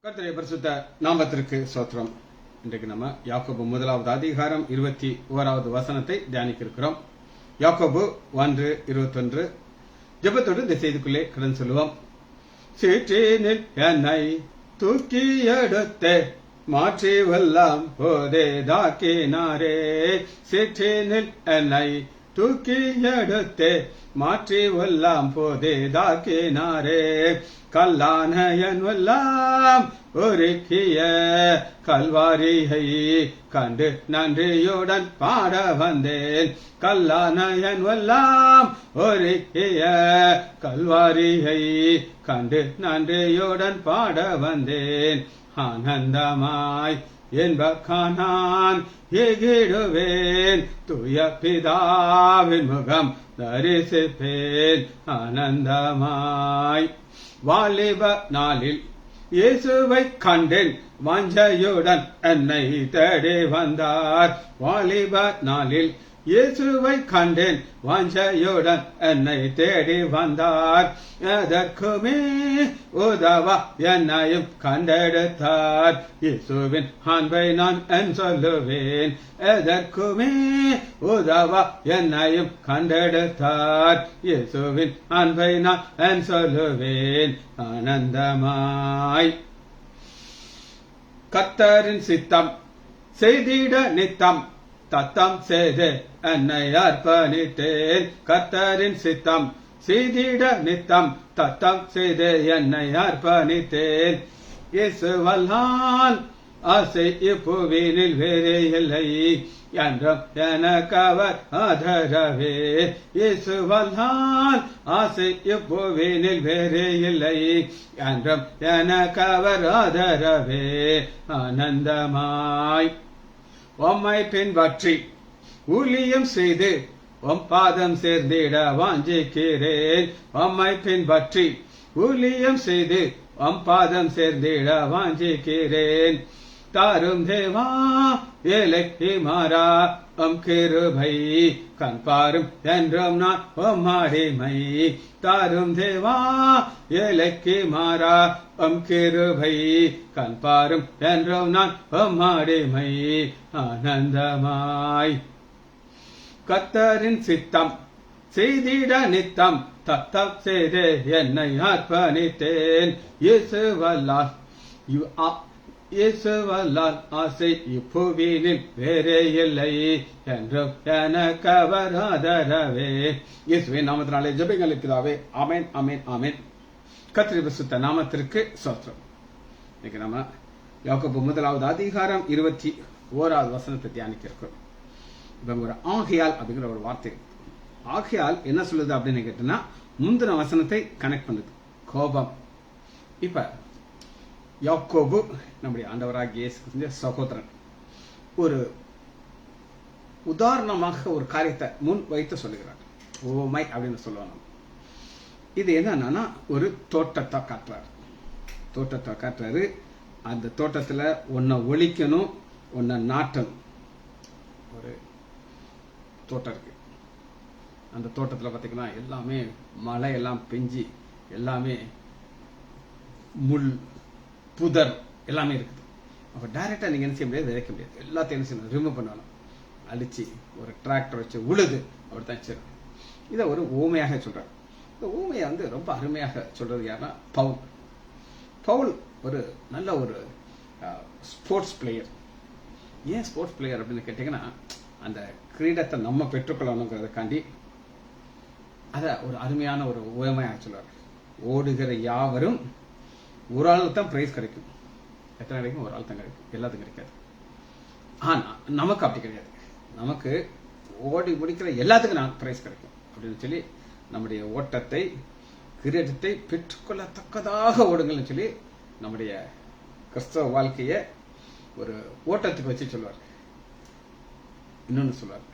கர்த்தருடைய பரிசுத்த நாமத்திற்கு ஸ்தோத்திரம். இன்றைக்கு நம்ம யாக்கோபு 1வது அதிகாரம் 21வது வசனத்தை தியானிக்க இருக்கிறோம். யாக்கோபு 1:21. ஜெபத்தோடு இந்த செய்திக்குள்ளே கடன் சொல்லுவோம். சீற்றினில் என்னை தூக்கி எடுத்தே மாற்றி வெல்லாம் போதே தாக்கினாரே. சீற்றினில் என்னை தூக்கி எடுத்தே மாற்றி வெல்லாம் போதே தாக்கினாரே. கல்லானயன் வெல்லாம் ஒருக்கிய கல்வாரியை கண்டு நன்றியுடன் பாட வந்தேன். கல்லானயன் வெல்லாம் ஒருக்கிய கல்வாரியை கண்டு நன்றியுடன் பாட வந்தேன். ஆனந்தமாய் என்பக்கானான் எகிடுவேன், தூய பிதாவின் முகம் தரிசிப்பேன். ஆனந்தமாய் வாலிப நாளில் இயேசுவை கண்டேன், வாஞ்சையுடன் என்னை தேடி வந்தார். வாலிப நாளில் இயேசுவை கண்டேன், வாஞ்சையுடன் என்னை தேடி வந்தார். எதற்குமே உதவா என்னையும் கண்டெடுத்தார். இயேசுவின் அன்பை நான் என் சொல்லுவேன். எதற்குமே உதவா என்னையும் கண்டெடுத்தார். இயேசுவின் அன்பை நான் என் சொல்லுவேன். ஆனந்தமாய் கர்த்தரின் சித்தம் செய்திட நித்தம் தத்தம் செய்து என்னை அர்ப்பணித்தேன். கர்த்தரின் சித்தம் செய்திட நித்தம் தத்தம் செய்து என்னை அர்ப்பணித்தேன். இயேசுவல்லால் ஆசை இப்புவினில் வேறே இல்லை, என்றும் எனக்கு அவர் ஆதரவே. இயேசுவல்லால் ஆசை இப்புவினில் வேறே இல்லை, என்றும் எனக்கு அவர் ஆதரவே. ஆனந்தமாய் உம்மை பின்பற்றி ஊழியம் செய்து உம் பாதம் சேர்ந்திட வாஞ்சிக்கிறேன். உம்மை பின்பற்றி ஊழியம் செய்து உம் பாதம் சேர்ந்திட வாஞ்சிக்கிறேன். தாரும் தேவா ஏழைக்கு மாறா உம் கிருபை, கண் பாரும் என்றும் நான் உம் அடிமை. தாரும் தேவா ஏழைக்கு மாறா உம் கிருபை, கண் பாரும் என்றும் நான் உம் அடிமை. ஆனந்தமாய் கர்த்தரின் சித்தம் செய்திட நித்தம் தத்தம் செய்தே என்னை அர்ப்பணித்தேன். இயேசுவல்லால் ஆசை இப்புவினில் வேறே இல்லை, என்றும் எனக்கு அவர் ஆதரவே. இயேசுவின் நாமத்தினாலே ஜெபங்கள் பிதாவே. ஆமென், ஆமென், ஆமென். கர்த்தருடைய பரிசுத்த நாமத்திற்கு ஸ்தோத்திரம். இன்னைக்கு நம்ம யாக்கோபு 1வது அதிகாரம் 21வது வசனத்தை தியானிக்க இருக்கிறோம். இப்ப ஒரு ஆகையால் அப்படிங்கிற ஒரு வார்த்தை. ஆகையால் என்ன சொல்லுது அப்படின்னு கேட்டீங்கன்னா, முந்தின வசனத்தை கனெக்ட் பண்ணுது. கோபம். இப்ப யாக்கோபு நம்முடைய ஆண்டவராகிய இயேசு கிறிஸ்துவின் சகோதரன். ஒரு உதாரணமாக ஒரு காரியத்தை முன் வைத்து சொல்லுகிறார். ஓமை அப்படின்னு சொல்லுவாங்க. இது என்னன்னா, ஒரு தோட்டத்தை காட்டுறாரு. அந்த தோட்டத்துல ஒன்ன ஒழிக்கணும், ஒன்ன நாட்டணும். ஒரு தோட்டம் இருக்கு. அந்த தோட்டத்துல பாத்தீங்கன்னா எல்லாமே மழை எல்லாம் பெஞ்சி எல்லாமே முள் புதர் எல்லாமே இருக்குது. அப்ப டைரக்டா நீங்க என்ன செய்ய முடியாது, விதைக்க முடியாது. எல்லாத்தையும் என்ன செய்யணும், ரிமூவ் பண்ணணும். அழிச்சு ஒரு டிராக்டர் வச்சு உழுது அப்படித்தான் செய்யணும். இதை ஒரு ஊமையாக சொல்றாரு. இந்த ஊமையை ரொம்ப அருமையாக சொல்றது யாருன்னா பவுல் ஒரு நல்ல ஒரு ஸ்போர்ட்ஸ் பிளேயர். ஏன் ஸ்போர்ட்ஸ் பிளேயர் அப்படின்னு கேட்டீங்கன்னா, அந்த கிரீடத்தை நம்ம பெற்றுக்கொள்ளணுங்கிறதுக்காண்டி அத ஒரு அருமையான ஒரு ஊமையாக சொல்றாரு. ஓடுகிற யாவரும் ஒரு ஆளுக்கு தான் பிரைஸ் கிடைக்கும். எத்தனை கிடைக்கும்? ஒரு ஆள் தான் கிடைக்கும், எல்லாத்துக்கும் கிடைக்காது. ஆனா நமக்கு அப்படி கிடையாது. நமக்கு ஓடி முடிக்கிற எல்லாத்துக்கும் நான் பிரைஸ் கிடைக்கும் அப்படின்னு சொல்லி நம்முடைய ஓட்டத்தை கிரீடத்தை பெற்றுக்கொள்ளத்தக்கதாக ஓடுங்கள்னு சொல்லி நம்முடைய கிறிஸ்தவ வாழ்க்கைய ஒரு ஓட்டத்துக்கு வச்சு சொல்லுவார். இன்னொன்னு சொல்லுவார்,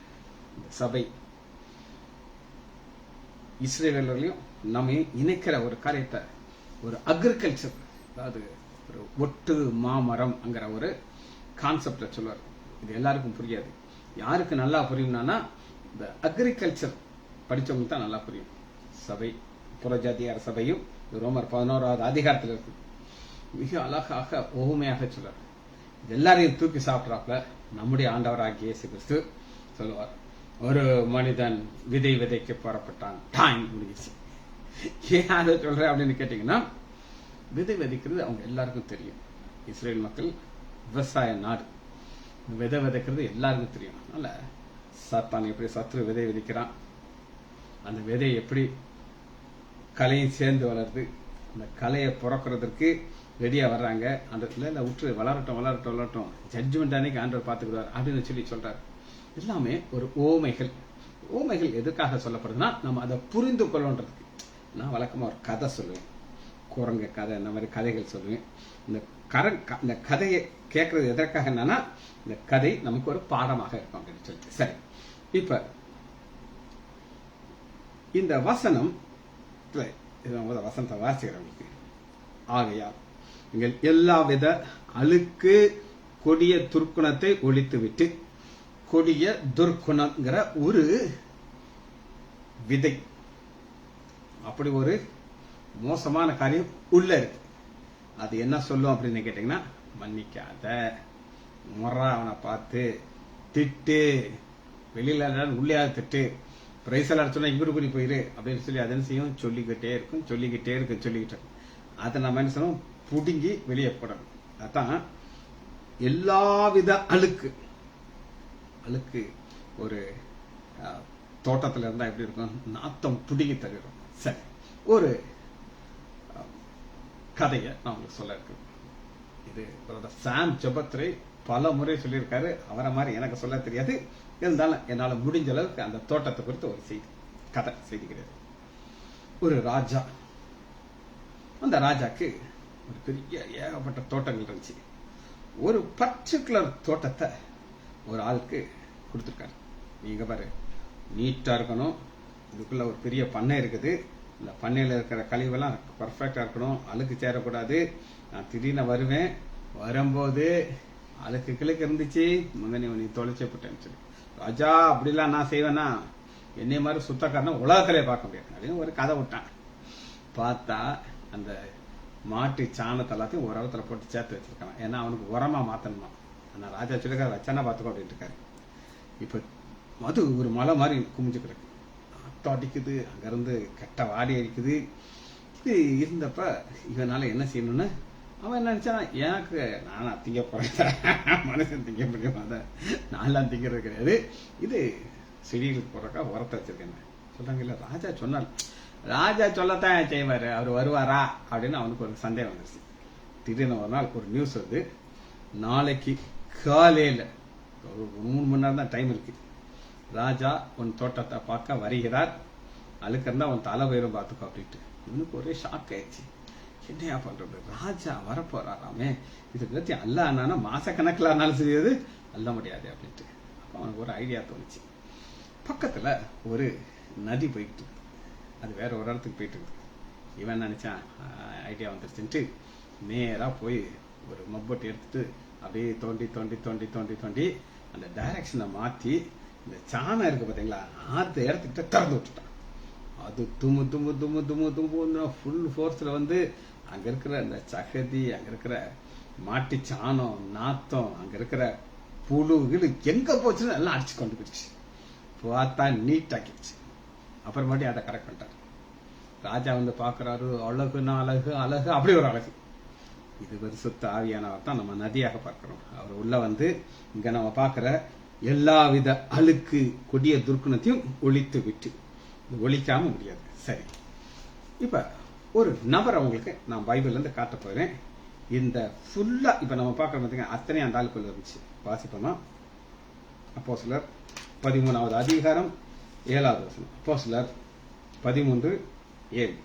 இந்த சபை இஸ்ரேலர்களையும் நம்ம இணைக்கிற ஒரு காரியத்தை, ஒரு அக்ரிகல்ச்சர், அதாவது ஒரு ஒட்டு மாமரம் அங்கிற ஒரு கான்செப்ட சொல்லுவார். இது எல்லாருக்கும் புரியாது. யாருக்கு நல்லா புரியும்னா, இந்த அக்ரிகல்ச்சர் படிச்சவங்களுக்கு தான் நல்லா புரியும். சபை புறஜாதியார் சபையும் ரோமர் 11வது அதிகாரத்தில் இருக்கு. மிக அழகாக ஓமையாக சொல்றார். எல்லாரையும் தூக்கி சாப்பிட்றாப்புல நம்முடைய ஆண்டவராகிய இயேசு கிறிஸ்து சொல்லுவார், ஒரு மனிதன் விதை விதைக்க புறப்பட்டான், டைம் முடிஞ்சிச்சு. ஏன் அதை சொல்ற அப்படின்னு கேட்டீங்கன்னா, விதை விதைக்கிறது அவங்க எல்லாருக்கும் தெரியும். இஸ்ரேல் மக்கள் விவசாய நாடு, விதை விதைக்கிறது எல்லாருக்கும் தெரியும். அதனால சாத்தான் எப்படி சத்ரு விதை விதைக்கிறான், அந்த விதை எப்படி கலையும் சேர்ந்து வளருது, அந்த கலையை புறக்கிறதுக்கு ரெடியா வர்றாங்க. அந்த விட்டு வளரட்டும் வளரட்டும் வளரட்டும், ஜட்ஜ்மெண்ட் அன்னைக்கு ஆண்டவர் பார்த்துக்கிடுவார் அப்படின்னு சொல்லி சொல்றாரு. எல்லாமே ஒரு ஓமைகள். ஓமைகள் எதுக்காக சொல்லப்படுதுன்னா, நம்ம அதை புரிந்து கொள்ளன்றதுக்கு. நான் வழக்கமா ஒரு கதை சொல்லுவேன், குரங்க கதை, இந்த மாதிரி கதைகள் சொல்லுவேன். இந்த கதையை கேட்கறது எதற்காக என்னன்னா, இந்த கதை நமக்கு ஒரு பாடமாக இருக்கும் அப்படின்னு சொல்லிட்டு. சரி, இப்ப இந்த வசனம் வசனத்தை வாசிக்கிறவங்களுக்கு, ஆகையால் நீங்கள் எல்லாவித அழுக்கு கொடிய துர்க்குணத்தை ஒழித்துவிட்டு, கொடிய துர்க்குணங்கிற ஒரு விதை, அப்படி ஒரு மோசமான காரியம் உள்ள இருக்கு. அது என்ன சொல்லும் அப்படின்னு கேட்டீங்கன்னா, மன்னிக்காத, முறை அவனை பார்த்து திட்டு, வெளியில உள்ளே திட்டு, பிரைசல் சொன்னா இங்கிட்டு கூடி போயிரு அப்படின்னு சொல்லி அதன் செய்யும், சொல்லிக்கிட்டே இருக்கும். அதை நம்ம என்ன செய்யணும், புடுங்கி வெளியே போடணும். அதான் எல்லாவித அழுக்கு ஒரு தோட்டத்துல இருந்தா எப்படி இருக்கும், நாத்தம் புடுங்கி தருகிறோம். சரி, ஒரு கதையை நான் உங்களுக்கு சொல்ல இருக்கு. இது சாம் ஜெபத்ரே பல முறை சொல்லியிருக்காரு. அவரை மாதிரி எனக்கு சொல்ல தெரியாது, இருந்தாலும் என்னால முடிஞ்ச அளவுக்கு அந்த தோட்டத்தை குறித்து ஒரு செய்தி கிடையாது. ஒரு ராஜா, அந்த ராஜாக்கு ஒரு பெரிய ஏகப்பட்ட தோட்டங்கள் இருந்துச்சு. ஒரு பர்டிகுலர் தோட்டத்தை ஒரு ஆளுக்கு கொடுத்துருக்காரு. நீங்க பாரு, நீட்டா இருக்கணும், இதுக்குள்ள ஒரு பெரிய பண்ணை இருக்குது, இந்த பண்ணையில இருக்கிற கழிவெல்லாம் பர்ஃபெக்டா இருக்கணும், அழுக்கு சேரக்கூடாது. நான் திடீர்னு வருவேன், வரும்போது அழுக்கு கிழக்கு இருந்துச்சு, நீ தொலைச்சே போட்டேன்னு சொல்லி, ராஜா அப்படிலாம் நான் செய்வேன்னா, என்னை மாதிரி சுத்தக்காரன உலகத்திலே பார்க்க முடியாது அப்படின்னு ஒரு கதை விட்டான். பார்த்தா அந்த மாட்டு சாணத்தை எல்லாத்தையும் ஒரு இடத்துல போட்டு சேர்த்து வச்சிருக்கான். ஏன்னா அவனுக்கு உரமா மாத்தணுமா. ஆனா ராஜா சொல்லிருக்காரு, வச்சனா பாத்துக்கோ அப்படின்ட்டு இருக்காரு. இப்ப மது ஒரு மலை மாதிரி குமிஞ்சு கிடக்கு, நாத்தம் அடிக்குது, அங்கிருந்து கெட்ட வாடி அடிக்குது. இது இருந்தப்ப இவனால என்ன செய்யணும்னு அவன் என்ன நினைச்சான், எனக்கு நானா திங்க போறேன், மனுஷன் திங்க முடியும், அதை நான்லாம் திங்கிறது கிடையாது, இது செடிகளுக்கு போறக்கா உரத்தை வச்சிருக்கேன் சொல்றாங்க. இல்ல ராஜா சொன்னார், ராஜா சொல்லத்தான் செய்வாரு, அவர் வருவாரா அப்படின்னு அவனுக்கு ஒரு சந்தேகம் வந்துருச்சு. திடீர்னு ஒரு நாள் ஒரு நியூஸ் வருது, நாளைக்கு காலையில ஒரு 3 மணி நேரம் தான் டைம் இருக்கு, ராஜா உன் தோட்டத்தை பார்க்க வருகிறார், அழுக்கிறதா உன் தலை வயிறும் பார்த்துக்கோ அப்படின்ட்டு. இவனுக்கு ஒரே ஷாக் ஆயிடுச்சு. என்னையா பண்றது, ராஜா வரப்போறாராமே, இதை பத்தி அல்லானா மாசக்கணக்கில் ஆனாலும் செய்யாது, அல்ல முடியாது அப்படின்ட்டு. அப்ப அவனுக்கு ஒரு ஐடியா தோணுச்சு. பக்கத்துல ஒரு நதி போயிட்டு, அது வேற ஒரு இடத்துக்கு போயிட்டு இருக்கு. இவன் நினைச்சான் ஐடியா வந்துருச்சுன்ட்டு நேரா போய் ஒரு மப்பட்டி எடுத்துட்டு அப்படியே தோண்டி தோண்டி தோண்டி தோண்டி தோண்டி அந்த டைரக்ஷனை மாத்தி இந்த சாணம் இருக்கு பாத்தீங்களா, அந்த இடத்துக்கிட்ட திறந்து விட்டுட்டான். அது தும்மு தும்மு தும்மு தும்மு தும்பு ஃபுல் ஃபோர்ஸ்ல வந்து அங்க இருக்கிற அந்த சகதி, அங்க இருக்கிற மாட்டி சாணம், நாத்தம், அங்க இருக்கிற புழுகள் எங்க போச்சுன்னு எல்லாம் அடிச்சு கொண்டு போயிடுச்சு. பார்த்தா நீட் ஆக்கிடுச்சு. அப்புறமாட்டி அதை கரெக்ட் பண்ணிட்டாரு. ராஜா வந்து பாக்குறாரு, அழகுன்னா அழகு, அழகு அப்படி ஒரு அழகு. இது பரிசுத்த ஆவியானவர் தான் நம்ம நதியாக பார்க்கிறோம். அவர் உள்ள வந்து இங்க நம்ம பார்க்கிற எல்லாவித அழுக்கு கொடிய துர்க்குணத்தையும் ஒழித்து விட்டு, ஒழிக்காம முடியாது. சரி, இப்ப ஒரு நபர் அவங்களுக்கு நான் பைபிள்ல இருந்து காட்ட போறேன். இந்த ஃபுல்லா இப்ப நம்ம பார்க்கற பார்த்தீங்கன்னா அத்தனை அந்த ஆளுக்குள்ள இருந்துச்சு. வாசிப்போமா? அப்போஸ்தலர் 13வது அதிகாரம் 7வது வசனம். அப்போஸ்தலர் 13:7.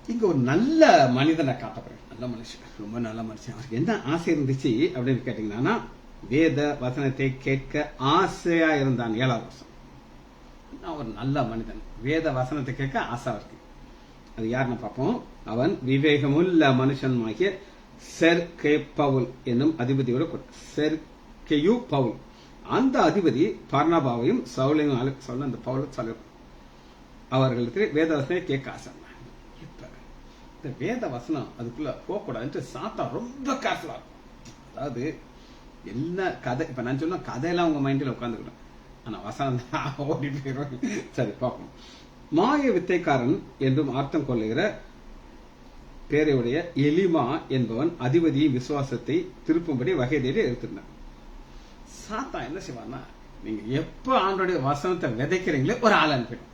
இங்க ஒரு நல்ல மனிதனை காட்டப்படுறேன். நல்ல மனுஷன், ரொம்ப நல்ல மனுஷன். அவருக்கு என்ன ஆசை இருந்துச்சு அப்படின்னு கேட்டீங்கன்னா, வேத வசனத்தை கேட்க ஆசையா இருந்தான். 7வது வருஷம். ஒரு நல்ல மனிதன், வேத வசனத்தை கேட்க ஆசை இருக்கு. அது யாருன்னு பார்ப்போம். அவன் விவேகமுள்ள மனுஷனுமாகிய செர்கே பவுல் என்னும் அதிபதியோட செர்கேயு பவுல். அந்த அதிபதி பர்னபாவையும் சவுலையும் அந்த பவுல் அவர்களுக்கு வேத வசனத்தை கேட்க ஆசை. இப்ப இந்த வேத வசனம் அதுக்குள்ள போகக்கூடாதுன்ட்டு சாத்தா ரொம்ப கேர்ஃபுல்லா இருக்கும். அதாவது என்ன கதை, இப்ப நான் சொன்ன கதையெல்லாம் உங்க மைண்ட்ல உட்காந்துக்கணும், ஆனா வசனம் தான் ஓடி போயிடும். சரி பார்ப்போம். மாய வித்தைக்காரன் என்றும் அர்த்தம் கொள்ளுகிற பேரையுடைய எலிமா என்பவன் அதிபதியை விசுவாசத்தை திருப்பும்படி வகை தேடி எடுத்திருந்தான். சாத்தா என்ன செய்வான்னா, நீங்க எப்ப ஆண்டோடைய வசனத்தை விதைக்கிறீங்களோ ஒரு ஆள் அனுப்பிடும்.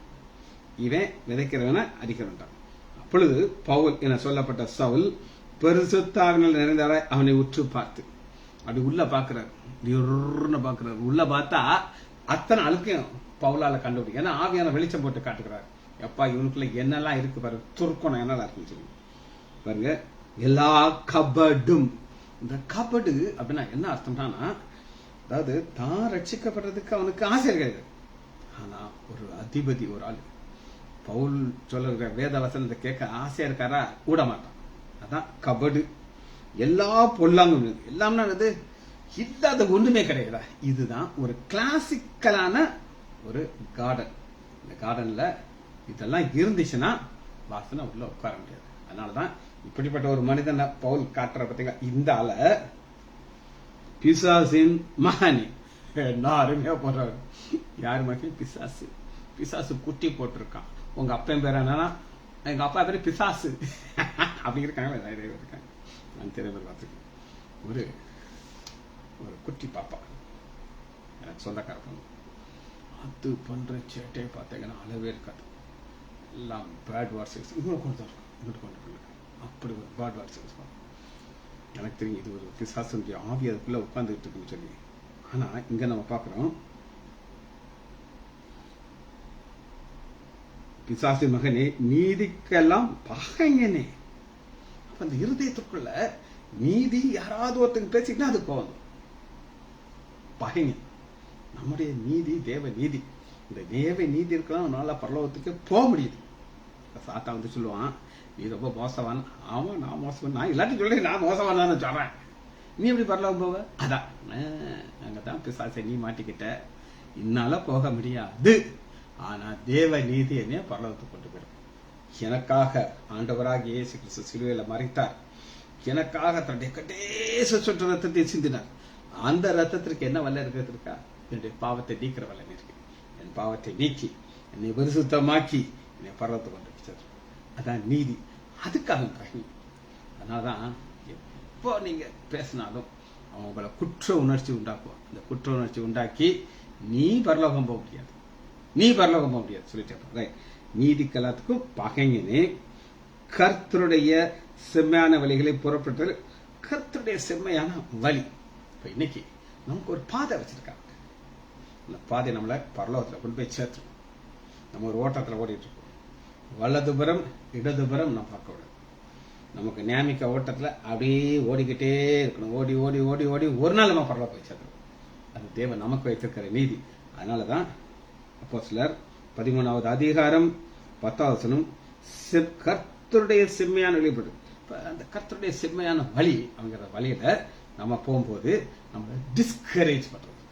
இவன் விதைக்கிறவனை அடிக்கிறவன்டான். அப்பொழுது பவுல் என சொல்லப்பட்ட சவுல் பரிசுத்தாவினால் நிறைந்தவராய் அவனை உற்று பார்த்து அப்படி உள்ள பாக்குறாரு, பாக்குறாரு. உள்ள பார்த்தா அத்தனை அழுக்கையும் பவுலால கண்டுபிடிக்கும். ஏன்னா ஆவியான வெளிச்சம் போட்டு காட்டுகிறாரு. எப்பா இவனுக்குள்ள என்னெல்லாம் இருக்கு பாரு, துருக்கணும் என்னெல்லாம் இருக்குன்னு சொல்லி பாருங்க. எல்லா கபடும், இந்த கபடு அப்படின்னா என்ன அர்த்தம்னா, அதாவது தான் ரட்சிக்கப்படுறதுக்கு அவனுக்கு ஆசை இருக்காது. ஆனா ஒரு அதிபதி, ஒரு ஆள் பவுல் சொல்லுற வேத வசனத்தை கேட்க ஆசையா இருக்காரா, கூட மாட்டான். அதான் கபடு. எல்லா பொல்லாங்கும் எல்லாம்னா இல்லாத ஒண்ணுமே கிடையாதா. இதுதான் ஒரு கிளாசிக்கலான ஒரு கார்டன். இந்த கார்டன்ல இதெல்லாம் இருந்துச்சுன்னா வாசனை உள்ள உட்கார முடியாது. அதனாலதான் இப்படிப்பட்ட ஒரு மனிதனை பவுல் காட்டுற பார்த்தீங்களா. இந்த ஆள பிசாசின் மகனி என்ன அருமையா போடுறாரு. யாரு மகன்? பிசாசு. பிசாசு குட்டி போட்டிருக்கான். உங்க அப்பன் பேர் என்னன்னா, எங்க அப்பா பேரு பிசாசு அப்படி இருக்காங்களா, நிறைய பேர் இருக்காங்க. நான் தெரிய பேர் பார்த்துருக்கேன். ஒரு ஒரு குட்டி பாப்பா எனக்கு சொந்தக்கார பொண்ணு. அது பண்ற சேட்டையை பார்த்தீங்கன்னா அளவே இருக்காது. எல்லாம் பேட் வாட்ஸ் இவ்வளோ கொண்டு தான் இருக்கும். இங்கிட்டு கொண்டு அப்படி ஒரு பேட் வாட்ஸ் எனக்கு தெரியும். இது ஒரு பிசாசுடைய ஆவி அதுக்குள்ள உட்கார்ந்துட்டு இருக்குன்னு சொல்லி. ஆனா இங்க நம்ம பார்க்கிறோம், பிசாசு மகனே நீதிக்கெல்லாம் பகைஞனே. அப்ப அந்த இருதயத்துக்குள்ள நீதி யாராவது ஒருத்தங்க பேசிக்கிட்டா அது கோவம். பகைஞன். நம்முடைய நீதி தேவ நீதி. இந்த தேவ நீதி இருக்கலாம், நல்லா பரலோகத்துக்கு போக முடியுது. சாத்தா வந்து சொல்லுவான், நீ ரொம்ப மோசவான். ஆமா நான் மோசம், நான் இல்லாட்டி சொல்லி நான் மோசவான் தான் சொல்றேன். நீ எப்படி பரலோகம் போவ? அதான் அங்கதான் பிசாசை நீ மாட்டிக்கிட்ட, இன்னால போக முடியாது. ஆனா தேவ நீதி என்ன பரலோகத்துக்கு கொண்டு போயிடும். எனக்காக ஆண்டவராக இயேசு கிறிஸ்து சிலுவையில மறைத்தார். எனக்காக தன்னுடைய கடைசி சொட்டு ரத்தத்தை சிந்தினார். அந்த ரத்தத்திற்கு என்ன வல்ல இருக்கா? என்னுடைய பாவத்தை நீக்கிற வல்லமை இருக்கு. என் பாவத்தை நீக்கி என்னை பரிசுத்தமாக்கி என்னை பரலோகத்தை கொண்டு வச்சார். அதான் நீதி. அதுக்காக பகை. அதனாலதான் எப்போ நீங்க பேசினாலும் அவன் உங்களை குற்ற உணர்ச்சி உண்டாக்குவான். அந்த குற்ற உணர்ச்சி உண்டாக்கி நீ பரலோகம் போக முடியாது, நீ பரலோகம் போக முடியாது சொல்லிட்டு நீதிக்கு எல்லாத்துக்கும் பகைஞனே. கர்த்தருடைய செம்மையான வழிகளை புறப்பட்டு, கர்த்தருடைய செம்மையான வழி. இப்ப இன்னைக்கு நமக்கு ஒரு பாதை வச்சிருக்காங்க. அந்த பாதை நம்மளை பரலோகத்துல கொண்டு போய் சேர்த்துரும். நம்ம ஒரு ஓட்டத்துல ஓடிட்டு இருக்கோம். வலதுபுறம் இடதுபுறம் நம்ம பார்க்க கூடாது. நமக்கு நியமிக்க ஓட்டத்துல அப்படியே ஓடிக்கிட்டே இருக்கணும். ஓடி ஓடி ஓடி ஓடி ஒரு நாள் நம்ம பரலோகம் போய் சேர்த்துரும். அது தேவன் நமக்கு வைத்திருக்கிற நீதி. அதனாலதான் அப்போஸ்தலர் 13வது அதிகாரம் 10வது வசனம், கர்த்தருடைய செம்மையான வழிபடு. அந்த கர்த்தருடைய செம்மையான வழி அப்படிங்கிற வழியில நம்ம போகும்போது நம்மளை டிஸ்கரேஜ் பண்றது,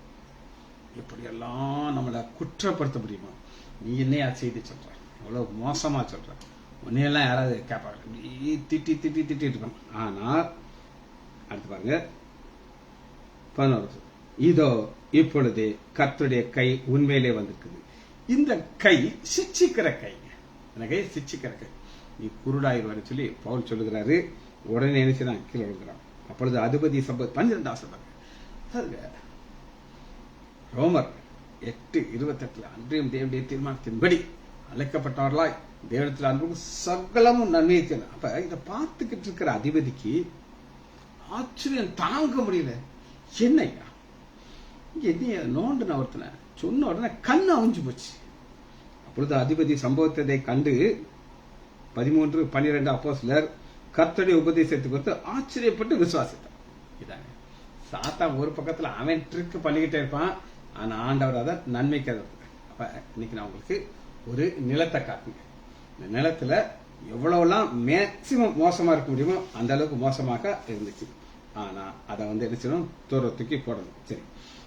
எப்படியெல்லாம் நம்மளை குற்றப்படுத்த முடியுமா, நீ என்னையா செய்தி சொல்ற, எவ்வளவு மோசமா சொல்ற, உன்னையெல்லாம் யாராவது கேட்பாங்க, திட்டி திட்டி திட்டி இருக்கணும். ஆனா அடுத்து பாருங்க 11, இதோ இப்பொழுது கர்த்தருடைய கை உண்மையிலே வந்திருக்குது. இந்த கை சிச்சிக்கிற கை, எனக்கு சிச்சிக்கிற கை, நீ குருடாயிருவான்னு சொல்லி பவுல் சொல்லுகிறாரு. உடனே நினைச்சுதான் கீழே விழுகிறான். அப்பொழுது அதிபதி 12 ரோமர் 8:28 அன்றையும் தேவனுடைய தீர்மானத்தின்படி அழைக்கப்பட்டவர்களாய் தேவனத்தில் அன்பும் சகலமும் நன்மையை செய்யணும். அப்ப இதை பார்த்துக்கிட்டு இருக்கிற அதிபதிக்கு ஆச்சரியம் தாங்க முடியல. என்னையா என்னைய நோண்டு ஒருத்தனை சொன்ன உடனே கண்ணு அவிஞ்சு போச்சு. அப்பொழுது அதிபதி சம்பவத்தை கண்டு 13:12 அப்போஸ்தலர் கர்த்தருடைய உபதேசத்தை குறித்து ஆச்சரியப்பட்டு விசுவாசித்தார். இதாங்க சாத்தா ஒரு பக்கத்துல அவன் ட்ரிக் பண்ணிக்கிட்டே இருப்பான். ஆனா ஆண்டவர் அதை நன்மைக்கு. அப்ப இன்னைக்கு நான் உங்களுக்கு ஒரு நிலத்தை காட்டுங்க. இந்த நிலத்துல எவ்வளவுலாம் மேக்சிமம் மோசமா இருக்க முடியுமோ அந்த அளவுக்கு மோசமாக இருந்துச்சு. ஆனா அதை வந்து என்ன செய்யணும், தூரத்துக்கு போடணும். சரி,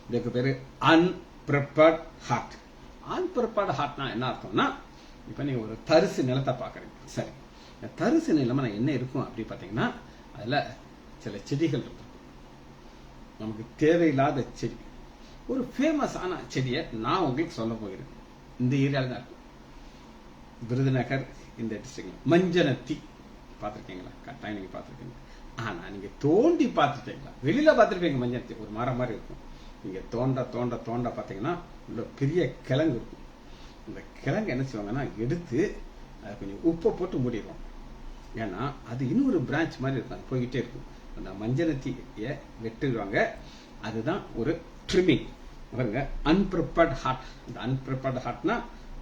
இதுக்கு பேரு அன்பிரிப்பேர்ட் ஹார்ட். அன்பிரிப்பேர்ட் ஹார்ட்னா என்ன அர்த்தம்னா, இப்ப நீங்க ஒரு தரிசு நிலத்தை பாக்குறீங்க. சரி, தரிசு நிலமா என்ன இருக்கும் அப்படி பார்த்தீங்கன்னா அதுல சில செடிகள் இருக்கும், நமக்கு தேவையில்லாத செடி. ஒரு ஃபேமஸான செடியை நான் உங்களுக்கு சொல்ல போகிறேன். இந்த ஏரியாவில் தான் இருக்கும், விருதுநகர் இந்த டிஸ்ட்ரிக்ட்ல. மஞ்சனத்தி பார்த்துருக்கீங்களா? கட்டாயம் நீங்க பார்த்துருக்கீங்க. ஆனா நீங்க தோண்டி பார்த்துருக்கீங்களா? வெளியில பார்த்துருப்பீங்க. மஞ்சனத்தி ஒரு மரம் மாதிரி இருக்கும். நீங்க தோண்ட தோண்ட தோண்ட பார்த்தீங்கன்னா உள்ள பெரிய கிழங்கு இருக்கும். இந்த கிழங்கு என்ன செய்வாங்கன்னா எடுத்து அதை கொஞ்சம் உப்பை போட்டு மூடிடுவாங்க. ஏன்னா அது இன்னொரு பிரான்ச் மாதிரி இருக்கும், அது போய்கிட்டே இருக்கும். அந்த மஞ்சனத்தியை வெட்டுவாங்க. அதுதான் ஒரு ட்ரிமிங். பாருங்க, அன்பிரிப்பேர்ட் ஹார்ட். இந்த அன்பிரிப்பேர்ட் ஹார்ட்னா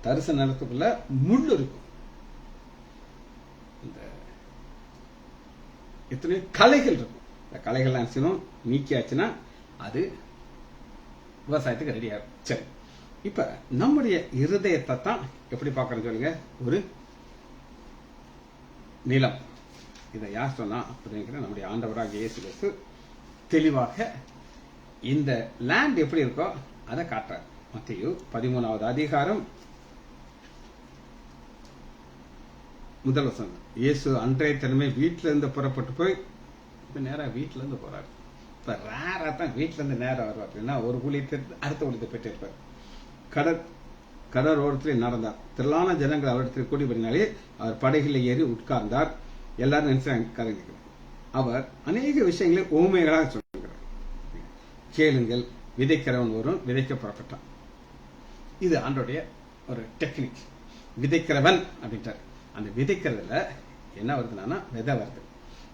தரிசு நிலத்துக்குள்ள முள் இருக்கும். இந்த எத்தனை களைகள் இருக்கும். இந்த களைகள் என்ன நீக்கியாச்சுன்னா அது விவசாயத்துக்கு ரெடி ஆகும். சரி, இப்ப நம்முடைய இருதயத்தை தான் எப்படி பார்க்கறது சொல்லுங்க? ஒரு நிலம். இதை யார் சொன்னா அப்படிங்கிற நம்முடைய ஆண்டவராக இயேசு கிறிஸ்து தெளிவாக இந்த லேண்ட் எப்படி இருக்கோ அதை காட்டுறார். மத்தேயு 13வது அதிகாரம் முதல் வசனம். இயேசு அன்றைய தினமே வீட்டில இருந்து புறப்பட்டு போய் இப்ப நேரா வீட்டுல இருந்து போறாரு. இப்ப ரேரா தான் வீட்டுல இருந்து நேரம் வருவார். ஏன்னா ஒரு ஊழியத்தை அடுத்த ஊழியத்தை பெற்று இருப்பார். கடலோரத்தில் நடந்தார். திரளான ஜனங்கள் அவரிடத்தில் கூடி வரினாலே அவர் படகில் ஏறி உட்கார்ந்தார். எல்லாரும் நினைச்சாங்க. அவர் அநேக விஷயங்களை ஊமைகளாக சொல்லுகிறார். கேளுங்கள், விதைக்கிறவன் ஒருவன் விதைக்க புறப்பட்டான். இது ஆண்டோடைய ஒரு டெக்னிக். விதைக்கிறவன் அப்படின்ட்டார். அந்த விதைக்கிறதுல என்ன வருதுன்னா விதை வருது.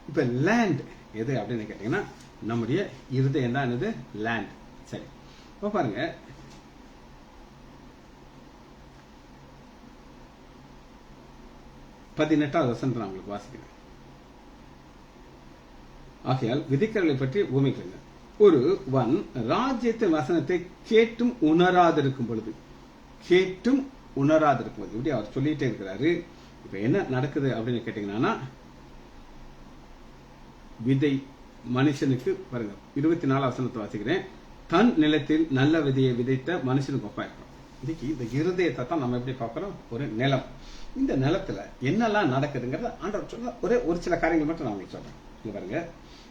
இப்ப லேண்ட் எது அப்படின்னு கேட்டீங்கன்னா நம்முடைய இருதயம் தான் என்னது? லேண்ட். சரி, இப்ப பாருங்க, பதினெட்டாவது வசனத்தை நான் உங்களுக்கு வாசிக்கிறேன். ஆகையால் விதைக்கிறவர்களை பற்றி ஊமைக்கிறீங்க. ஒருவன் ராஜ்யத்தின் வசனத்தை கேட்டும் உணராதிருக்கும் பொழுது, இப்படி அவர் சொல்லிட்டே இருக்கிறாரு. இப்ப என்ன நடக்குது அப்படின்னு கேட்டீங்கன்னா, விதை மனுஷனுக்கு பாருங்க 24 வசனத்தை வாசிக்கிறேன். தன் நிலத்தில் நல்ல விதையை விதைத்த மனுஷனுக்கு ஒப்பாயிருக்கும். இன்னைக்கு இந்த இருதயத்தை தான் நம்ம எப்படி பார்க்கிறோம்? ஒரு நிலம். இந்த நிலத்துல என்னெல்லாம் நடக்குதுங்கிறத ஆண்டவர் சொல்ல ஒரு சில காரியங்கள் மட்டும் நான் உங்களுக்கு சொல்றேன். இங்க பாருங்க,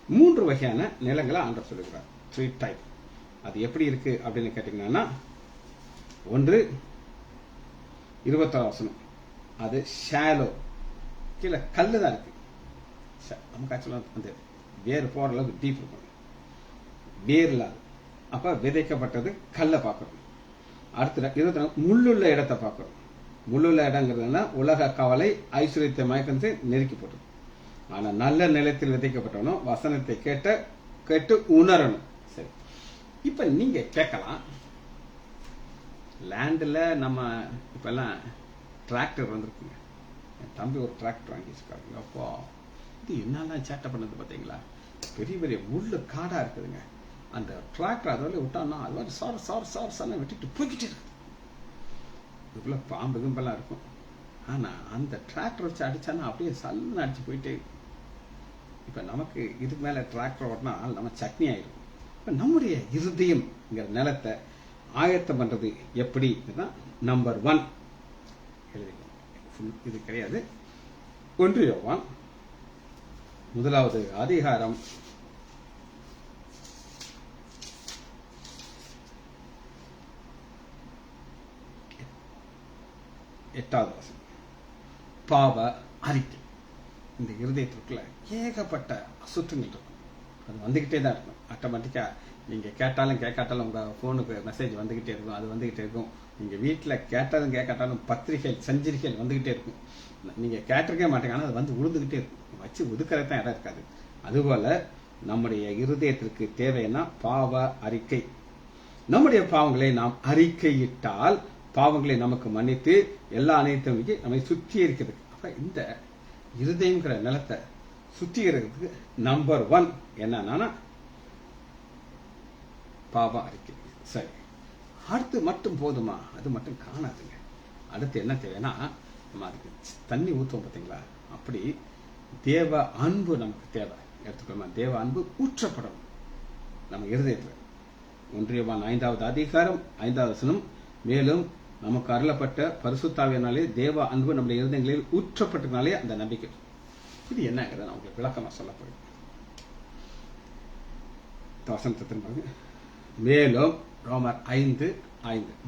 3 வகையான நிலங்களை ஆண்டவர் சொல்லுகிறார். 3 டைப். அது எப்படி இருக்கு அப்படின்னு கேட்டீங்கன்னா, ஒன்று 26 வசனம். அது ஷாலோ, கீழே கல்லு தான் இருக்கு. நமக்கு ஆக்சுவலா அந்த வேறு போற அளவுக்கு டீப் இருக்கும். வேர் இல்லாது. அப்ப விதைக்கப்பட்டது கல்லை பார்க்கிறோம். அடுத்த 24 முள்ளுள்ள இடத்தை பார்க்கிறோம். முள்ளுள்ள இடங்கிறதுனா உலக கவலை, ஐஸ்வர்யத்தை மயக்கத்தை நெருக்கி போட்டது. ஆனா நல்ல நிலத்தில் விதைக்கப்பட்டவனும் வசனத்தை கேட்டு உணரணும். சரி, இப்ப நீங்க கேட்கலாம், லேண்ட்ல நம்ம இப்ப எல்லாம் டிராக்டர் வந்திருக்குங்க. என் தம்பி ஒரு டிராக்டர் வாங்கி வச்சிருக்காங்க. அப்போ இது என்னெல்லாம் சேட்டை பண்ணது பார்த்தீங்களா? பெரிய பெரிய முள்ளு காடா இருக்குதுங்க. அந்த டிராக்டர் அதோட விட்டான்னா அது மாதிரி சார் விட்டுட்டு போய்கிட்டே இருக்கு. இதுக்குள்ள பாம்பு கும்பெல்லாம் இருக்கும். ஆனா அந்த டிராக்டர் வச்சு அடிச்சானா அப்படியே சல்லுன்னு அடிச்சு போயிட்டே இருக்கும். இப்ப நமக்கு இதுக்கு மேல டிராக்டர் ஓட்டினா நம்ம சட்னி ஆயிடும். இப்ப நம்முடைய இருதயம்ங்கிற நிலத்தை ஆயத்தம் பண்றது எப்படி? நம்பர் 1 எழுதிக்கணும். இது கிடையாது. 1 யோவான் 1வது அதிகாரம் 8வது வசனம். பாவ அறிக்கை. இந்த இருதயத்திற்குள்ள ஏகப்பட்ட அசுத்தங்கள் இருக்கும். அது வந்துகிட்டே தான் இருக்கும். ஆட்டோமேட்டிக்கா நீங்க கேட்டாலும் கேட்காட்டாலும் உங்க போனுக்கு மெசேஜ் வந்துகிட்டே இருக்கும். அது வந்துகிட்டே இருக்கும். நீங்க வீட்டுல கேட்டாலும் கேட்காட்டாலும் பத்திரிகைகள் சஞ்சிரிகள் வந்துகிட்டே இருக்கும். நீங்க கேட்டிருக்கே மாட்டீங்க, ஆனா அது வந்து உழுதுகிட்டே இருக்கும். வச்சு ஒதுக்கிறதான் இடம் இருக்காது. அதுபோல நம்முடைய இருதயத்திற்கு தேவைன்னா பாவ அறிக்கை. நம்முடைய பாவங்களை நாம் அறிக்கையிட்டால் பாவங்களை நமக்கு மன்னித்து எல்லா அனைத்தும் நம்மை சுத்திகரிக்கிறது. அப்ப இந்த இருதயம்ங்கிற நிலத்தை சுத்திகரிக்கிறதுக்கு நம்பர் 1 என்னன்னா பாவ அறிக்கை. சரி, அடுத்து மட்டும் போதுமா? அது மட்டும் காணாதுங்க. அடுத்து என்ன தேவைன்னா, நம்ம அதுக்கு தண்ணி ஊற்றுவோம் பார்த்தீங்களா? அப்படி தேவ அன்பு நமக்கு தேவை. எடுத்துக்கோமா, தேவ அன்பு ஊற்றப்படணும் நம்ம இருதயத்தில். 1 யோவான் 5வது அதிகாரம் 5வது வசனம். மேலும் நமக்கு அருளப்பட்ட பரிசுத்தாவியினாலே தேவ அன்பு நம்முடைய இருதயங்களில் ஊற்றப்பட்டனாலே அந்த நம்பிக்கை. இது என்னங்கிறத நான் உங்களுக்கு விளக்கமா சொல்ல போறேன். வசனத்தை திரும்ப. மேலும் ரோமர் 5:5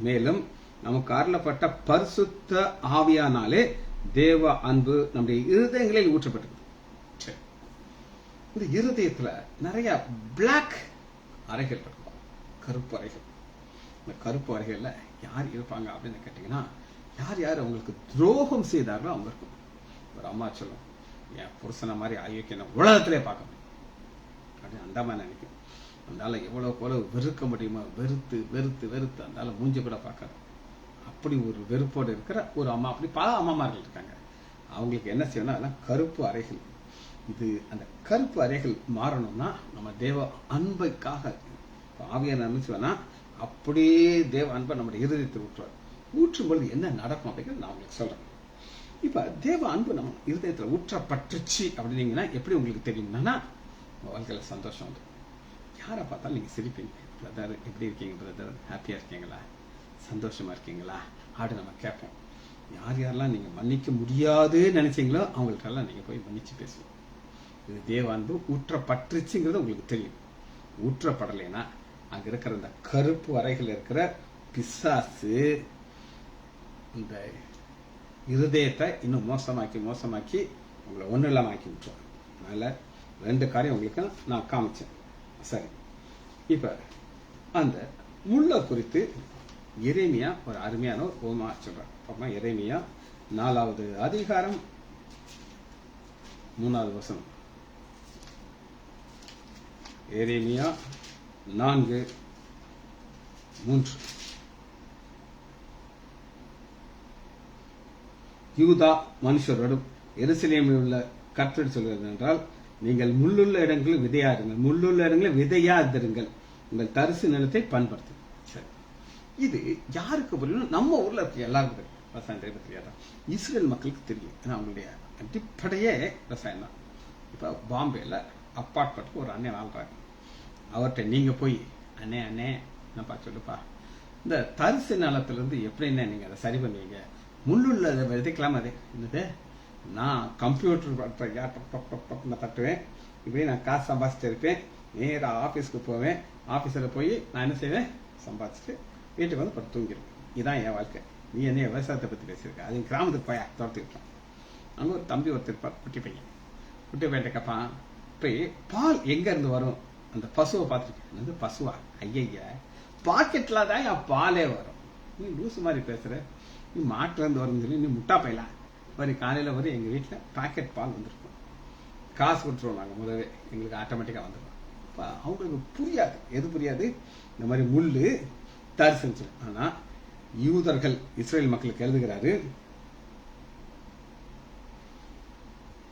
மேலும் நமக்கு அருளப்பட்ட பரிசுத்த ஆவியானாலே தேவ அன்பு நம்முடைய இருதயங்களில் ஊற்றப்பட்டது. இந்த இருதயத்துல நிறைய பிளாக் அறைகள் இருக்கும், கருப்பு அறைகள். இந்த கருப்பு அறைகள்ல யார் இருப்பாங்க அப்படின்னு கேட்டீங்கன்னா, யார் யார் அவங்களுக்கு துரோகம் செய்தார்களோ அவங்க இருக்கும். ஒரு அம்மா சொல்லும், என் புருஷனை மாதிரி ஆயோக்கிய உலகத்திலே பார்க்க முடியும் அப்படின்னு அந்த மாதிரி நினைக்கும். அதனால எவ்வளவு வெறுக்க முடியுமோ வெறுத்து வெறுத்து வெறுத்து அதனால மூஞ்சி கூட பார்க்கறது. அப்படி ஒரு வெறுப்போடு இருக்கிற ஒரு அம்மா, அப்படி பல அம்மாமார்கள் இருக்காங்க. அவங்களுக்கு என்ன செய்யணும், அதெல்லாம் கருப்பு அறைகள். இது அந்த கருப்பு அறைகள் மாறணும்னா நம்ம தேவ அன்பைக்காக ஆவியான நினைச்சுவேன்னா அப்படியே தேவ அன்பை நம்முடைய இருதயத்தில் ஊற்றுவார். ஊற்றும் பொழுது என்ன நடக்கும் அப்படிங்கிறது நான் உங்களுக்கு சொல்றேன். இப்ப தேவ அன்பு நம்ம இருதயத்தில் ஊற்றப்பட்டுச்சு அப்படின்னீங்கன்னா எப்படி உங்களுக்கு தெரியும்னா, உங்க வாழ்க்கையில சந்தோஷம் வந்து யாரை பார்த்தாலும் நீங்க சிரிப்பீங்க. பிரதர் எப்படி இருக்கீங்க, பிரதர் ஹாப்பியா இருக்கீங்களா, சந்தோஷமா இருக்கீங்களா அப்படி நம்ம கேட்போம். யார் யாரெல்லாம் நீங்க மன்னிக்க முடியாதுன்னு நினைச்சீங்களோ அவங்கள்ட்டெல்லாம் நீங்க போய் மன்னிச்சு பேசுவோம். இது தேவ அன்பு ஊற்றப்பட்டுச்சுங்கிறது உங்களுக்கு தெரியும். ஊற்றப்படலைன்னா அங்க இருக்கிற இந்த கருப்பு அறைகள் இருக்கிற பிசாசு இந்த இருதயத்தை இன்னும் மோசமாக்கி மோசமாக்கி உங்களை ஒன்றும் இல்லாம ஆக்கி விட்டுருவாங்க. அதனால 2 காரியம் உங்களுக்கு நான் காமிச்சேன். சரி, இப்ப அந்த முள்ள குறித்து எரேமியா ஒரு அருமையான ஒரு ஓமா சொல்றான். எரேமியா 4வது அதிகாரம் 3வது வசனம். எரேமியா 4:3. யூதா மனுஷரோடும் எருசலேமில் உள்ள கர்த்தர் சொல்கிறது என்றால், நீங்கள் முள்ளுள்ள இடங்களில் விதையாடுங்கள், முள்ளுள்ள இடங்களில் விதையாதிருங்கள், உங்கள் தரிசு நிலத்தை பண்படுத்து. சரி, இது யாருக்கு புரியணும்? நம்ம ஊர்ல இருக்க எல்லாருக்கும் தெரியும். விவசாயம் தெரியாது, இஸ்ரேல் மக்களுக்கு தெரியும். ஏன்னா அவங்களுடைய அடிப்படையே விவசாயம் தான். இப்ப பாம்பேல அப்பார்ட்மெண்ட்டுக்கு ஒரு அண்ணன் வாழ்றாங்க. அவர்கிட்ட நீங்க போய் அண்ணே அண்ணே என்னப்பா சொல்லுப்பா, இந்த தரிசு நிலத்திலிருந்து எப்படின்னா நீங்க அதை சரி பண்ணுவீங்க, முள்ளுள்ள விதைக்கலாம். அது என்னது, நான் கம்ப்யூட்டர் தட்டுவேன், இப்படி நான் காசு சம்பாதிச்சுட்டு இருப்பேன், நேராக ஆஃபீஸ்க்கு போவேன், ஆஃபீஸில் போய் நான் என்ன செய்வேன், சம்பாதிச்சுட்டு வீட்டுக்கு வந்து பட்டு தூங்கிடுவேன். இதுதான் என் வாழ்க்கை. நீ என்ன விவசாயத்தை பற்றி பேசியிருக்க, அது கிராமத்துக்கு போய் தோட்டத்துக்கு அங்கே ஒரு தம்பி ஒருத்தர் இருப்பார், குட்டி பையன் கேட்பான், போய் பால் எங்க இருந்து வரும், அந்த பசுவை பார்த்துருக்கேன். வந்து பசுவா, ஐயா பாக்கெட்ல தான் என் பாலே வரும். நீ லூசு மாதிரி பேசுற, நீ மாட்டுல இருந்து வரும் சொல்லி நீ முட்டா போயலாம். வரி காலையில வரும் எங்க வீட்டுல பாக்கெட் பால் வந்துருக்கும், காசு கொடுத்துருவோம் நாங்க முதவே, எங்களுக்கு ஆட்டோமேட்டிக்கா வந்துடும். அவங்களுக்கு புரியாது, எது புரியாது, இந்த மாதிரி முள்ளு தரிசு. ஆனா யூதர்கள் இஸ்ரேல் மக்களுக்கு எழுதுகிறாரு,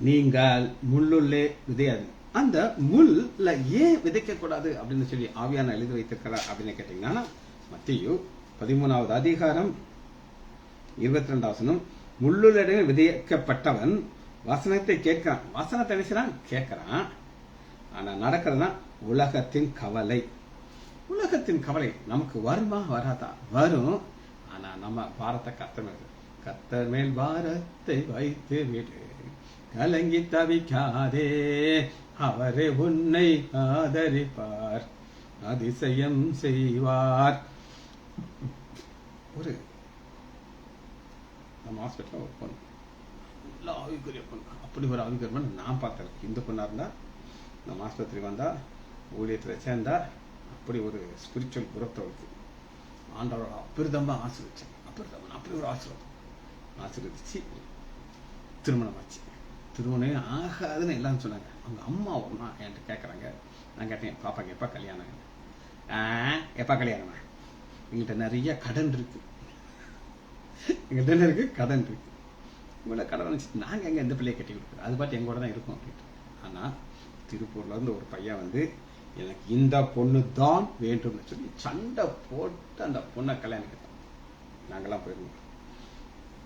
நீங்கள் முள்ளுள்ளே விதையாது. அந்த முள்ள ஏன் விதைக்க கூடாது அப்படின்னு சொல்லி ஆவியான எழுதி வைத்திருக்கிறார் அப்படின்னு கேட்டீங்கன்னா, மத்தேயு 13வது அதிகாரம் 22வது வசனம், முள்ளுள்ள விதைக்கப்பட்டவன் வசனத்தை கேட்கிறான். வசனத்தை நினைச்சான் கேட்கிறான், ஆனா நடக்கிறதுனா உலகத்தின் கவலை. உலகத்தின் கவலை நமக்கு வருமா வராதா? வரும். ஆனா நம்ம பாரத்தை கர்த்தர் மேல் பாரத்தை வைத்து விடு, கலங்கி தவிக்காதே, அவரே உன்னை ஆதரிப்பார், அதிசயம் செய்வார். ஒரு நம்ம ஹாஸ்பிட்டல் ஒரு பொண்ணு, நல்ல ஆவிக்குரிய பொண்ணு, அப்படி ஒரு ஆவிக்குரிய பொண்ணு நான் பார்த்தேன். இந்து பொண்ணா இருந்தா நம்ம ஆஸ்பத்திரி வந்தா, ஊழியத்தில் சேர்ந்தா, அப்படி ஒரு ஸ்பிரிச்சுவல் குரத்தை இருக்கு. ஆண்டவரோட அப்பிரதமா ஆசீர்வதிச்சேன், அப்படி ஒரு ஆசீர்வதிச்சு திருமணம் ஆச்சு. திருமணம் ஆகாதுன்னு எல்லாரும் சொன்னாங்க. அவங்க அம்மா ஒன்னா என்கிட்ட கேட்கறாங்க. நான் கேட்டேன், பாப்பாக்கு எப்ப கல்யாணம்? எப்ப கல்யாணமா? எங்கிட்ட நிறைய கடன் இருக்கு, எங்கிட்ட என்ன இருக்கு, கடன் இருக்கு. உங்களோட கடன் வச்சு நாங்க எங்க எந்த பிள்ளையை கட்டி கொடுக்குறோம், அது பாட்டு எங்கூட தான் இருக்கும் அப்படின்ட்டு. ஆனா திருப்பூர்ல இருந்து ஒரு பையன் வந்து எனக்கு இந்த பொண்ணு தான் வேண்டும்னு சொல்லி சண்டை போட்டு அந்த பொண்ணை கல்யாணம் கேட்டான். நாங்கெல்லாம் போயிருந்தோம்.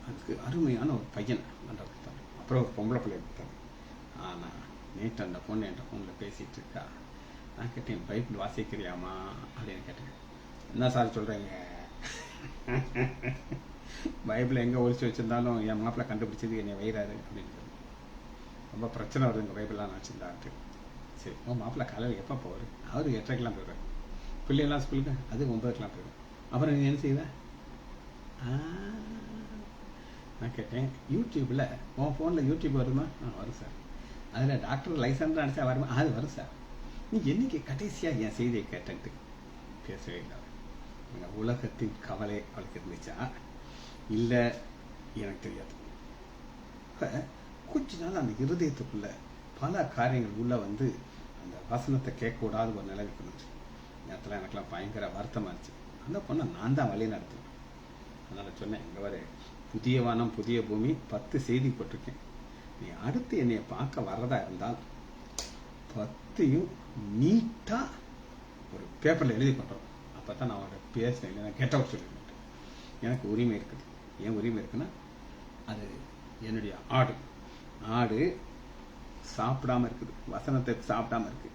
அதுக்கு அருமையான ஒரு பையன் நல்லா கொடுத்தாரு. அப்புறம் ஒரு பொம்பளை பிள்ளைய கொடுத்தாரு. ஆனா நேற்று அந்த பொண்ணு என்கிட்ட ஃபோனில் பேசிட்டு இருக்கா. நான் கேட்டேன், பைபிள் வாசிக்கிறியாமா அப்படின்னு கேட்டேன். என்ன சார் சொல்றீங்க? பைபிளை எங்கே ஒழிச்சு வச்சிருந்தாலும் என் மாப்பிள்ளை கண்டுபிடிச்சது என்னை வயிறாரு அப்படின்னு ரொம்ப பிரச்சனை வருது எங்கள் பைபிள்லாம் வச்சுருந்தாட்டு. சரி, உன் மாப்பிள்ளை காலையில் எப்போ போவார்? அவர் 8:30 போயிடுவார். பிள்ளைகள்லாம் ஸ்கூலுக்கு அது 9 போயிடும். அப்புறம் நீ என்ன செய்வேன்? நான் கேட்டேன், யூடியூப்பில் உன் ஃபோனில் யூடியூப் வருமா? வரும் சார். அதில் டாக்டர் லைசன்ஸ் நினச்சா வருமா? அது வரும் சார். நீ என்னைக்கு கடைசியாக என் செய்தியை கேட்டன்ட்டு பேசவே இல்லை. எங்கள் உலகத்தின் கவலை அவளுக்கு இருந்துச்சா இல்லை எனக்கு தெரியாது. இப்போ கொஞ்ச நாள் அந்த இருதயத்துக்குள்ள பல காரியங்கள் உள்ள வந்து அந்த வசனத்தை கேட்கக்கூடாது ஒரு நிலைக்கு இருந்துச்சு. நேரத்தில் எனக்குலாம் பயங்கர வருத்தமாக இருந்துச்சு. அந்த பொண்ணை நான் தான் வழி நடத்துவேன். அதனால் சொன்னேன், இங்கே வர புதிய வானம் புதிய பூமி 10 செய்தி போட்டிருக்கேன். நீ அடுத்து என்னைய பார்க்க வர்றதா இருந்தால் 10ஐயும் நீட்டாக ஒரு பேப்பரில் எழுதி பண்ணுறோம். அப்போ தான் நான் அவரை பேசினேன், இல்லை நான் கெட் அவுட் சொல்லிடுவேன். எனக்கு உரிமை இருக்குது. ஏன் உரிமை இருக்குன்னா, அது என்னுடைய ஆடு சாப்பிடாம இருக்குது, வசனத்தை சாப்பிடாம இருக்கு.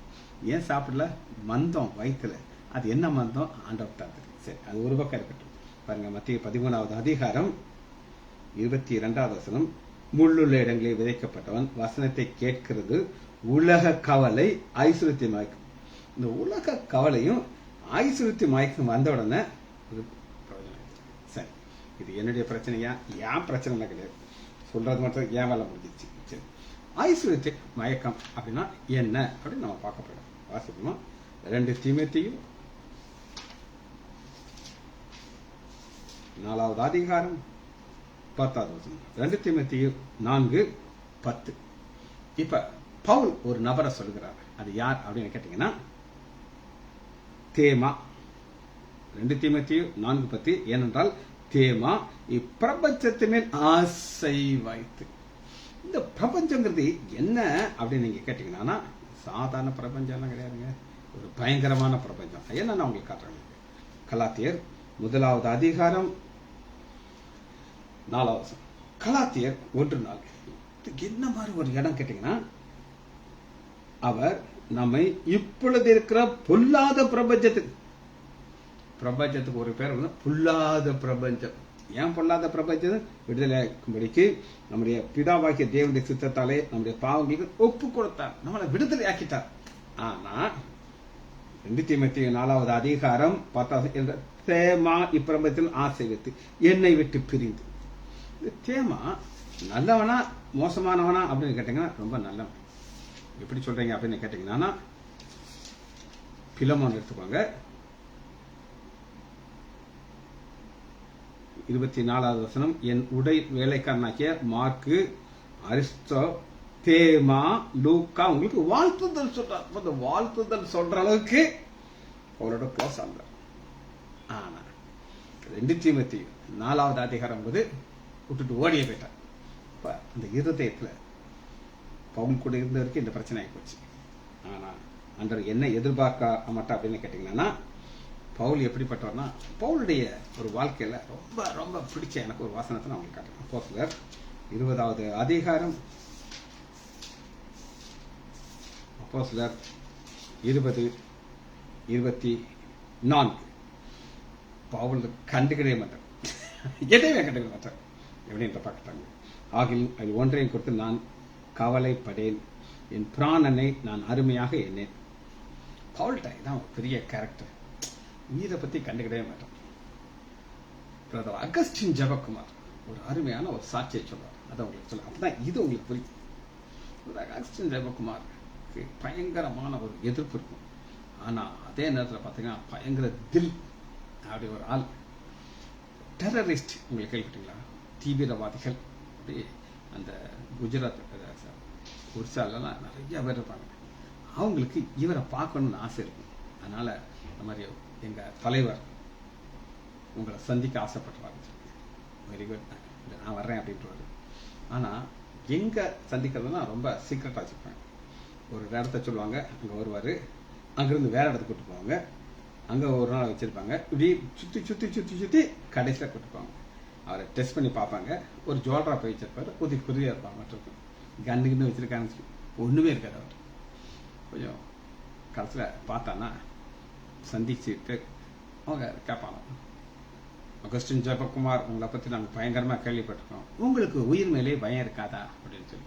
ஏன் சாப்பிடல? மந்தம் வயிற்றுல. அது என்ன மந்தம்? ஆண்டவர் தான் தெரியும். சரி, அது ஒரு பக்கம் இருக்கட்டும். பாருங்க, மத்திய 13வது அதிகாரம் 22வது வசனம். முள்ளுள்ள இடங்களில் விதைக்கப்பட்டவன் வசனத்தை கேட்கிறது உலக கவலை ஐஸ்வர்யத்தை மயக்கும். இந்த உலக கவலையும் ஐஸ்வர்யத்தை மயக்கும் வந்த உடனே ஒரு பிரயோஜனம். சரி, இது என்னுடைய பிரச்சனையா? ஏன் பிரச்சனை கிடையாது, சொல்றது மட்டும் ஏன் வேலை முடிஞ்சிச்சு. சரி, ஐஸ்வர்யத்தை மயக்கம் அப்படின்னா என்ன அப்படின்னு நம்ம பார்க்க போறோம். வாசிப்போமா? 2 தீமோத்தேயு 4வது அதிகாரம் 10வது வசனம். 2 தீமோத்தேயு 4:10. இப்ப பவுல் ஒரு நபரை சொல்லுகிறார். அது யார் அப்படின்னு கேட்டீங்கன்னா, தேமா. 2 தீமோத்தேயு 4:10. ஏனென்றால் தேமா இப்பிரபஞ்சத்து மேல் ஆசை வைத்து. இந்த பிரபஞ்சங்கிறது என்ன அப்படின்னு நீங்க கேட்டீங்கன்னா, சாதாரண பிரபஞ்சம்லாம் கிடையாதுங்க. ஒரு பயங்கரமான பிரபஞ்சம். என்ன நான் உங்களுக்கு காட்டுறேன். கலாத்தியர் 1வது அதிகாரம் 4வது வசனம். கலாத்தியர் 1:4. என்ன மாதிரி ஒரு இடம் கேட்டீங்கன்னா, அவர் நம்மை இப்பொழுது இருக்கிற பொல்லாத பிரபஞ்சத்துக்கு ஒரு பேர் பொல்லாத பிரபஞ்சம். ஏன் பொல்லாத பிரபஞ்சம்? விடுதலையாக்கும்படிக்கு நம்முடைய பிதாவாகிய தேவனுடைய சித்தத்தாலே நம்முடைய பாவங்களுக்கு ஒப்பு கொடுத்தார், நம்மளை விடுதலை ஆக்கிட்டார். ஆனா 2 தீமோத்தேயு 4வது அதிகாரம் 10 தேமா இப்பிரபஞ்சத்தில் ஆசை வைத்து என்னை விட்டு பிரிந்து. இந்த தேமா நல்லவனா மோசமானவனா அப்படின்னு கேட்டீங்கன்னா, ரொம்ப நல்லவன். எப்படி சொல்றீங்க அப்படின்னு கேட்டீங்கன்னா, பிலமோன் எடுத்துக்கோங்க. 24வது வசனம். என் உடை வேலைக்காரனாக்கிய மார்க்கு, அரிஸ்டோ, தேமா, லூக்கா உங்களுக்கு வாழ்த்துதல் சொல்றார். அந்த வாழ்த்துதல் சொல்ற அளவுக்கு அவரோட க்ளோஸ் ஆனார். ஆனா 2 தீமோத்தேயு 4வது அதிகாரம் போது விட்டுட்டு ஓடியே போயிட்டார். அந்த இருதயத்துல பவுல் கூட இருந்த வரைக்கும் இந்த பிரச்சனை ஆகி போச்சு. ஆனா அன்றர் என்ன எதிர்பார்க்க மாட்டா அப்படின்னு கேட்டீங்கன்னா, பவுல் எப்படிப்பட்டவர்னா, பவுலுடைய ஒரு வாழ்க்கையில ரொம்ப ரொம்ப பிடிச்ச எனக்கு ஒரு வாசனத்தை நான் உங்களுக்கு காட்டுறேன். அப்போஸ்தலர் 20வது அதிகாரம் 20:24. பவுல் கண்டுக்கிடவே மாட்டார், எதையுமே கண்டுக்கிட மாட்டார். எப்படின்ற பார்க்கட்டாங்க. ஆகில் அதில் ஒன்றையும் கொடுத்து நான் கவலைப்படேன், என் பிராணனை நான் அருமையாக எண்ணேன். பவுல்ட்ட இதான் ஒரு பெரிய கேரக்டர். உயிரை பத்தி கண்டுக்கிடவே மாட்டார். பிரதர் அகஸ்டின் ஜெபக்குமார் ஒரு அருமையான ஒரு சாட்சியை சொல்றார். அதை உங்களுக்கு சொல்ல, அப்பதான் இது உங்களுக்கு புரியும். அகஸ்டின் ஜெபக்குமார் பயங்கரமான ஒரு எதிர்ப்பு இருக்கும். ஆனா அதே நேரத்தில் பார்த்தீங்கன்னா பயங்கர தில் அப்படி ஒரு ஆள். டெரரிஸ்ட் உங்களுக்கு கேள்விப்பட்டீங்களா? தீவிரவாதிகள். அப்படி அந்த குஜராத் ஒரிசாலெல்லாம் நிறைய பேர் இருப்பாங்க. அவங்களுக்கு இவரை பார்க்கணும்னு ஆசை இருக்கும். அதனால இந்த மாதிரி எங்க தலைவர் உங்களை சந்திக்க ஆசைப்படுறாங்க. வெரி குட், நான் வர்றேன் அப்படின்ட்டு. ஆனா எங்க சந்திக்கிறதுனா ரொம்ப சீக்கிரட்டா வச்சுருப்பாங்க. ஒரு இடத்த சொல்லுவாங்க, அங்க வருவாரு. அங்கிருந்து வேற இடத்துக்கு கூட்டு போவாங்க. அங்க ஒரு நாள் வச்சிருப்பாங்க. இப்படி சுத்தி சுத்தி சுத்தி சுத்தி கடைசியில் கூட்டு போவாங்க. அவரை டெஸ்ட் பண்ணி பார்ப்பாங்க. ஒரு ஜோல்ரா போய் வச்சிருப்பாரு. புதியா இருப்பாங்க. மட்டும் கண்டுக்குன்னு வச்சிருக்காங்க, ஒண்ணுமே இருக்காது. அவர் கொஞ்சம் கடைசியில் பார்த்தானா சந்திச்சுட்டு அவங்க கேட்பாங்க, அகஸ்டின் ஜெபக்குமார் உங்களை பத்தி நாங்க பயங்கரமா கேள்விப்பட்டிருக்கோம், உங்களுக்கு உயிர் மேலே பயம் இருக்காதா அப்படின்னு சொல்லி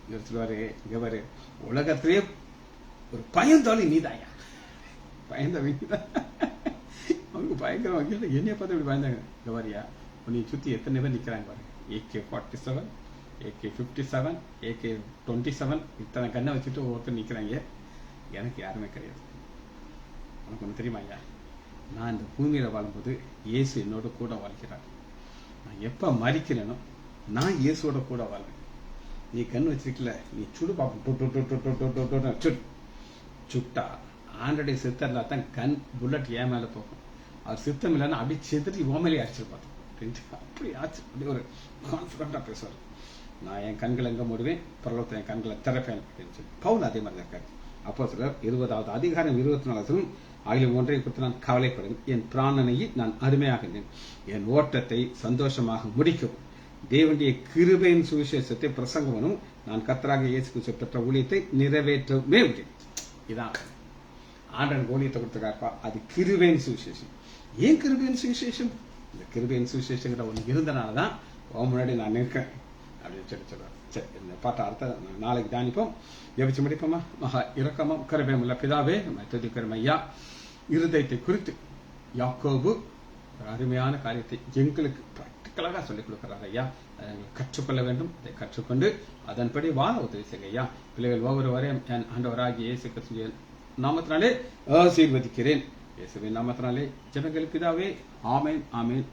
இவர் சொல்லுவாரு, இவர் உலகத்திலேயே ஒரு பயந்தாலும் நீதாயா, பயந்தவங்க நீதான். அவங்க பயங்கர வகையில் என்னைய பார்த்து இப்படி பயந்தாங்க. கவரியா உன்னை சுத்தி எத்தனை பேர் நிக்கிறாங்க பாருங்க, AK-47, AK-57, AK-27 இத்தனை கண்ணை வச்சுட்டு ஒவ்வொருத்தர் நிக்கிறாங்க. எனக்கு யாருமே கிடையாது. உனக்கு ஒண்ணு தெரியுமா ஐயா, நான் இந்த பூமியில வாழும்போது இயேசு என்னோட கூட வாழ்கிறார். நான் எப்ப மறிக்கிறேனோ நான் இயேசுவோட கூட வாழ்றேன். நீ கண் வச்சிருக்கல, நீ சுடு பாப்போம், சுட்டா ஆண்டடைய சித்தர்ல தான் கண் புல்லட் ஏன் மேல போகும். அவர் சித்தம் இல்லைன்னா அப்படியே செதுறி ஓமலே அடிச்சிருப்பாரு. அப்படி ஆச்சு, அப்படி ஒரு கான்பிடண்டா பேசுவார். நான் என் கண்களை எங்க மூடுவேன், பரலோகத்தை என் கண்களை திறப்பேன் அப்படின்னு சொல்லி பவுல் அதே மாதிரி இருக்காரு. அப்போஸ்தலர் 20வது அதிகாரம் 24 ஆகிய ஒன்றை குறித்து நான் கவலைப்படும், என் பிராணனையை நான் அருமையாகின்றேன், என் ஓட்டத்தை சந்தோஷமாக முடிக்கவும் தேவனுடைய கிருபையின் சுவிசேஷத்தை பிரசங்கவனும் நான் கர்த்தராகிய இயேசு கிறிஸ்து பெற்ற ஊழியத்தை நிறைவேற்றவே முடியும். இதான் ஆண்டன் ஊழியத்தை கொடுத்துருக்காருப்பா, அது கிருபையின் சுவிசேஷம். ஏன் கிருபையின் சுவிசேஷம்? இந்த கிருபையின் சுவிசேஷங்கிற ஒன்று இருந்தனாலதான் முன்னாடி நான் நிற்கிறேன் அப்படின்னு சொல்லி சொல்றாரு. சரி, இந்த பாட்டை அர்த்தம் நாளைக்கு தியானிப்போம். ஜெபிச்சு முடிப்போமா? மகா இரக்கமும் கிருபையும் உள்ள பிதாவே, நம்ம துதிக்கிறோம் ஐயா. இருதயத்தை குறித்து யாக்கோபு ஒரு அருமையான காரியத்தை எங்களுக்கு பிராக்டிக்கலாக சொல்லிக் கொடுக்கிறார் ஐயா. அதை எங்களுக்கு கற்றுக்கொள்ள வேண்டும். அதை கற்றுக்கொண்டு அதன்படி வாழ உதவி செய்ய ஐயா. பிள்ளைகள் ஒவ்வொருவரையும் என் ஆண்டவராகிய இயேசு கிறிஸ்துவின் நாமத்தினாலே ஆசீர்வதிக்கிறேன். இயேசுவின் நாமத்தினாலே ஜெபங்கள் பிதாவே. ஆமென், ஆமென்.